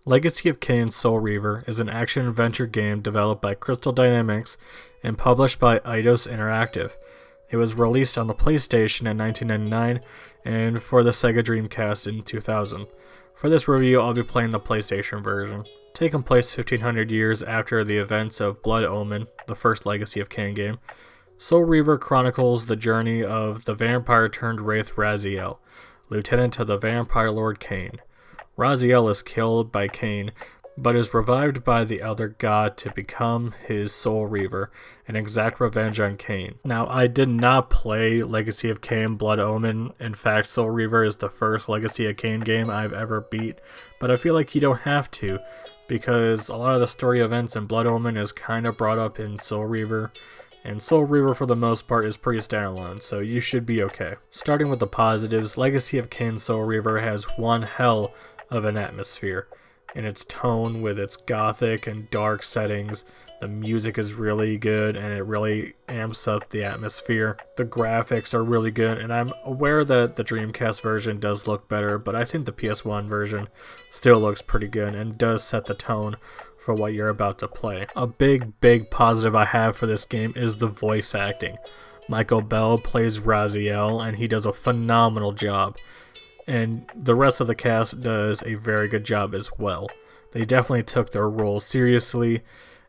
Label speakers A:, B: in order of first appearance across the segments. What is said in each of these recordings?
A: Legacy of Kain Soul Reaver is an action-adventure game developed by Crystal Dynamics and published by Eidos Interactive. It was released on the PlayStation in 1999 and for the Sega Dreamcast in 2000. For this review, I'll be playing the PlayStation version. Taking place 1500 years after the events of Blood Omen, the first Legacy of Kain game, Soul Reaver chronicles the journey of the vampire-turned-wraith Raziel, lieutenant to the vampire lord Kain. Raziel is killed by Kain, but is revived by the Elder God to become his Soul Reaver and exact revenge on Kain. Now, I did not play Legacy of Kain Blood Omen. In fact, Soul Reaver is the first Legacy of Kain game I've ever beat, but I feel like you don't have to, because a lot of the story events in Blood Omen is kind of brought up in Soul Reaver, and Soul Reaver for the most part is pretty standalone, so you should be okay. Starting with the positives, Legacy of Kain Soul Reaver has one hell of an atmosphere. In its tone, with its gothic and dark settings, the music is really good and it really amps up the atmosphere. The graphics are really good, and I'm aware that the Dreamcast version does look better, but I think the PS1 version still looks pretty good and does set the tone for what you're about to play. A big positive I have for this game is the voice acting. Michael Bell plays Raziel and he does a phenomenal job. And the rest of the cast does a very good job as well. They definitely took their role seriously,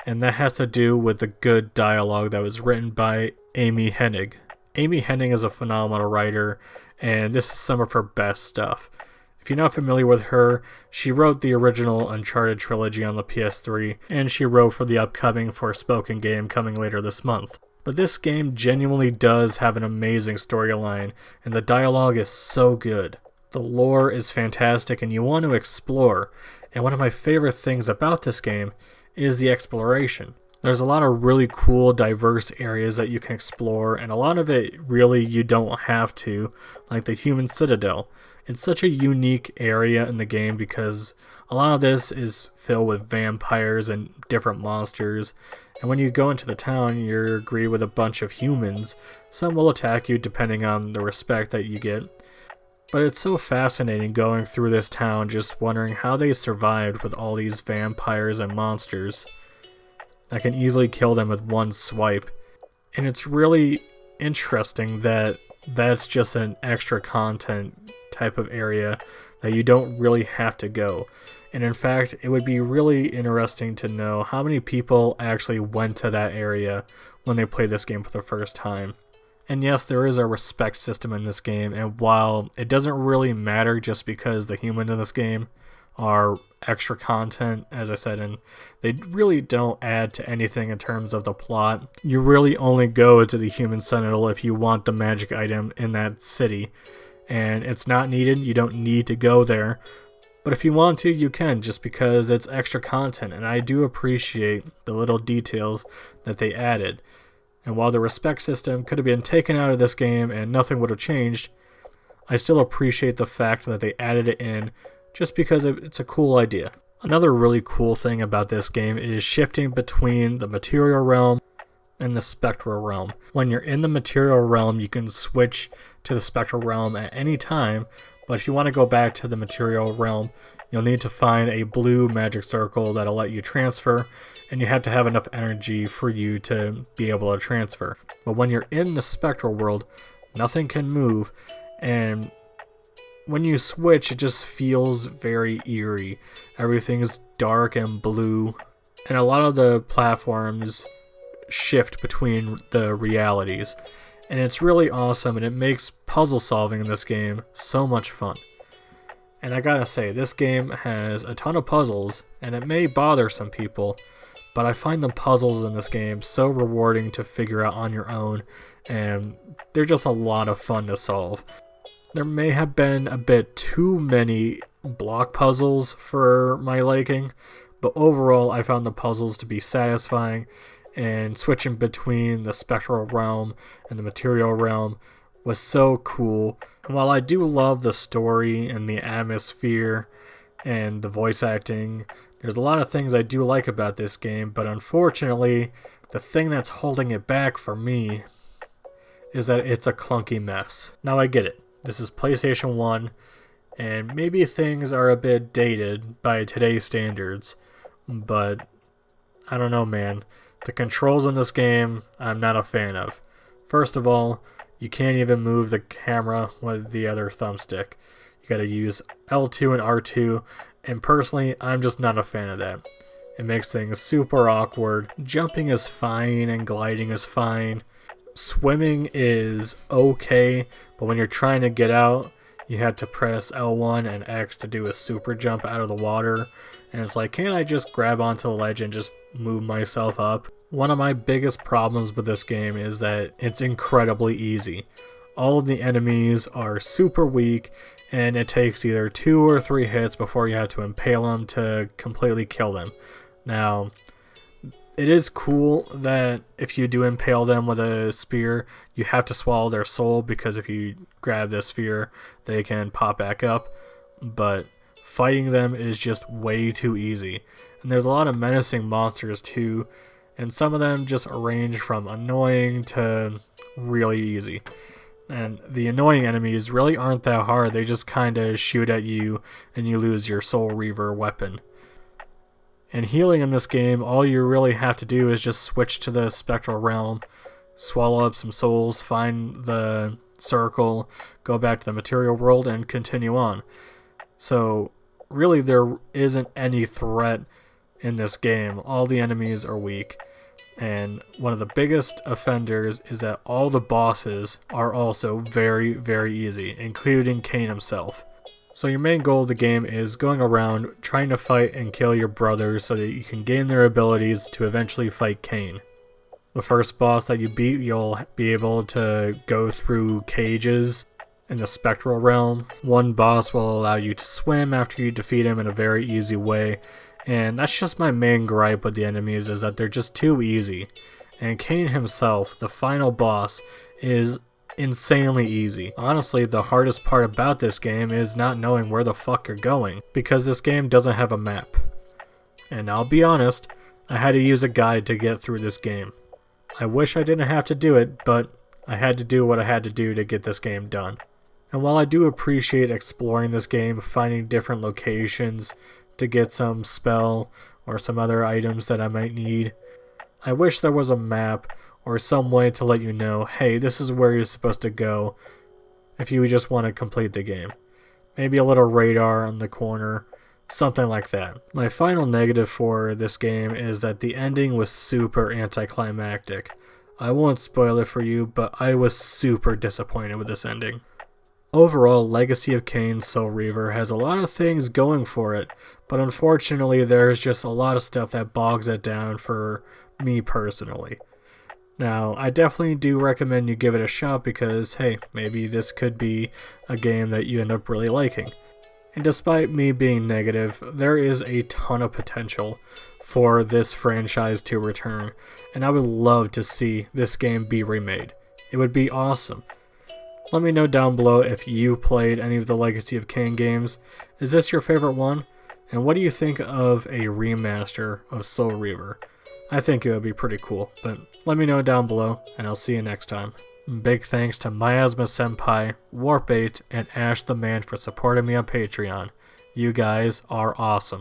A: and that has to do with the good dialogue that was written by Amy Hennig. Amy Hennig is a phenomenal writer, and this is some of her best stuff. If you're not familiar with her, she wrote the original Uncharted trilogy on the PS3, and she wrote for the upcoming Forspoken game coming later this month. But this game genuinely does have an amazing storyline, and the dialogue is so good. The lore is fantastic and you want to explore, and one of my favorite things about this game is the exploration. There's a lot of really cool, diverse areas that you can explore, and a lot of it really you don't have to, like the Human Citadel. It's such a unique area in the game because a lot of this is filled with vampires and different monsters, and when you go into the town, you agree with a bunch of humans. Some will attack you depending on the respect that you get. But it's so fascinating going through this town, just wondering how they survived with all these vampires and monsters. I can easily kill them with one swipe. And it's really interesting that that's just an extra content type of area that you don't really have to go. And in fact, it would be really interesting to know how many people actually went to that area when they played this game for the first time. And yes, there is a respect system in this game, and while it doesn't really matter just because the humans in this game are extra content, as I said, and they really don't add to anything in terms of the plot, you really only go to the Human Sentinel if you want the magic item in that city, and it's not needed, you don't need to go there, but if you want to, you can, just because it's extra content, and I do appreciate the little details that they added. And while the respect system could have been taken out of this game and nothing would have changed, I still appreciate the fact that they added it in just because it's a cool idea. Another really cool thing about this game is shifting between the material realm and the spectral realm. When you're in the material realm, you can switch to the spectral realm at any time, but if you want to go back to the material realm, you'll need to find a blue magic circle that'll let you transfer, and you have to have enough energy for you to be able to transfer. But when you're in the spectral world, nothing can move, and when you switch, it just feels very eerie. Everything's dark and blue, and a lot of the platforms shift between the realities, and it's really awesome, and it makes puzzle solving in this game so much fun. And I gotta say, this game has a ton of puzzles, and it may bother some people, but I find the puzzles in this game so rewarding to figure out on your own, and they're just a lot of fun to solve. There may have been a bit too many block puzzles for my liking, but overall I found the puzzles to be satisfying, and switching between the spectral realm and the material realm was so cool. And while I do love the story and the atmosphere and the voice acting, there's a lot of things I do like about this game, but unfortunately, the thing that's holding it back for me is that it's a clunky mess. Now I get it. This is PlayStation 1. And maybe things are a bit dated by today's standards, but I don't know, man. The controls in this game, I'm not a fan of. First of all, you can't even move the camera with the other thumbstick. You gotta use L2 and R2, and personally, I'm just not a fan of that. It makes things super awkward. Jumping is fine and gliding is fine. Swimming is okay, but when you're trying to get out, you have to press L1 and X to do a super jump out of the water. And it's like, can't I just grab onto the ledge and just move myself up? One of my biggest problems with this game is that it's incredibly easy. All of the enemies are super weak, and it takes either 2 or 3 hits before you have to impale them to completely kill them. Now, it is cool that if you do impale them with a spear, you have to swallow their soul, because if you grab this sphere, they can pop back up. But fighting them is just way too easy. And there's a lot of menacing monsters too, and some of them just range from annoying to really easy. And the annoying enemies really aren't that hard, they just kinda shoot at you and you lose your Soul Reaver weapon. And healing in this game, all you really have to do is just switch to the spectral realm, swallow up some souls, find the circle, go back to the material world, and continue on. So really there isn't any threat in this game. All the enemies are weak. And one of the biggest offenders is that all the bosses are also very, very easy, including Kain himself. So your main goal of the game is going around trying to fight and kill your brothers so that you can gain their abilities to eventually fight Kain. The first boss that you beat, you'll be able to go through cages in the spectral realm. One boss will allow you to swim after you defeat him in a very easy way. And that's just my main gripe with the enemies, is that they're just too easy. And Kain himself, the final boss, is insanely easy. Honestly, the hardest part about this game is not knowing where the fuck you're going, because this game doesn't have a map. And I'll be honest, I had to use a guide to get through this game. I wish I didn't have to do it, but I had to do what I had to do to get this game done. And while I do appreciate exploring this game, finding different locations to get some spell or some other items that I might need, I wish there was a map or some way to let you know, hey, this is where you're supposed to go if you just want to complete the game. Maybe a little radar on the corner, something like that. My final negative for this game is that the ending was super anticlimactic. I won't spoil it for you, but I was super disappointed with this ending. Overall, Legacy of Kain Soul Reaver has a lot of things going for it, but unfortunately there's just a lot of stuff that bogs it down for me personally. Now, I definitely do recommend you give it a shot because, hey, maybe this could be a game that you end up really liking. And despite me being negative, there is a ton of potential for this franchise to return, and I would love to see this game be remade. It would be awesome. Let me know down below if you played any of the Legacy of Kain games. Is this your favorite one? And what do you think of a remaster of Soul Reaver? I think it would be pretty cool, but let me know down below, and I'll see you next time. Big thanks to Miasma Senpai, Warp8, and Ash the Man for supporting me on Patreon. You guys are awesome.